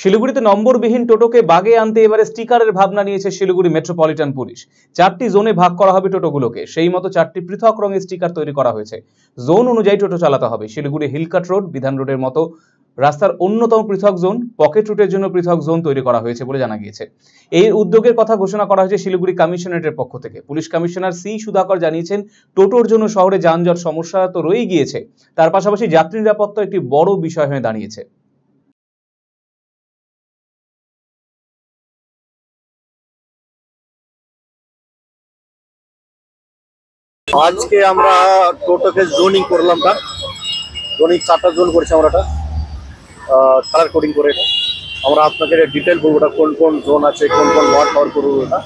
শিলিগুড়িতে নম্বরবিহীন টোটোকে বাগে আনতে এবারে স্টিকারের ভাবনা নিয়েছে শিলিগুড়ি মেট্রোপলিটন পুলিশ। 4টি জোনে ভাগ করা হবে টোটোগুলোকে, সেই মতো 4টি পৃথক রঙের স্টিকার তৈরি করা হয়েছে। জোন অনুযায়ী টোটো চালাতে হবে। শিলিগুড়ি হিলকাট রোড, বিধান রোডের মতো রাস্তার অন্যতম পৃথক জোন, পকেট রুটের জন্য পৃথক জোন তৈরি করা হয়েছে বলে জানা গিয়েছে। এই উদ্যোগের কথা ঘোষণা করা হয়েছে শিলিগুড়ি কমিশনারেটের পক্ষ থেকে। পুলিশ কমিশনার সি সুধাকর জানিয়েছেন, টোটোর জন্য শহরে যানজট সমস্যা তো রয়েই গিয়েছে, তার পাশাপাশি যাত্রী নিরাপত্তা একটি বড় বিষয় হয়ে দাঁড়িয়েছে। আজকে আমরা টোটোকে জোনিং করলাম, জোনিং 4টা জোন করেছি আমরা, কালার কোডিং করে। এটা আমরা আপনাকে ডিটেল বলবো এটা কোন কোন জোন আছে, কোন কোন ওয়ার্ড কভার করবো এটা।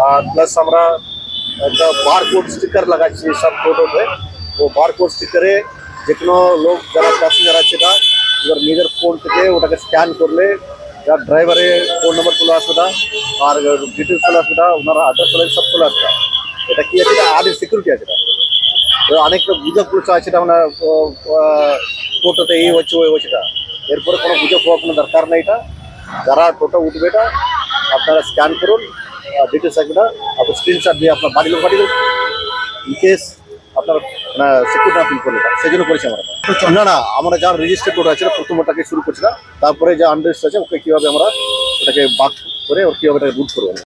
আর প্লাস আমরা একটা বারকোড স্টিকার লাগাচ্ছি সব টোটোতে। ও বারকোড স্টিকারে যে কোনো লোক যারা প্যাসেঞ্জার আছে এটা এবার নিজের ফোন থেকে ওটাকে স্ক্যান করলে যার ড্রাইভারের ফোন নম্বর চলে আসবে না, আর ডিটেলস চলে আসবে না, ওনারা অ্যাড্রেস চলে সব চলে আসবে। এটা কি আছে, এটা আর্টের সিকিউরিটি আছে। এটা অনেক গুজব করছে আছে, এটা মানে টোটোতে এই হচ্ছে ওই হচ্ছে। এটা এরপরে কোনো গুজব হওয়ার কোনো দরকার নেই। এটা যারা টোটো উঠবে এটা আপনারা স্ক্যান করুন, ডিটেলস আসবে না, আপনার স্ক্রিনশট দিয়ে আপনার বাড়ি লোক ইনকেস আপনার সিকিউরিটি না ফিল করলে সেই জন্য করেছি আমরা। না, আমরা যার রেজিস্টার টোটো আছে প্রথমটাকে শুরু করছি না, তারপরে যা আনরেজিস্টার আছে ওকে কীভাবে আমরা ওটাকে বাক করে ওর কীভাবে ওটাকে বুট করবো।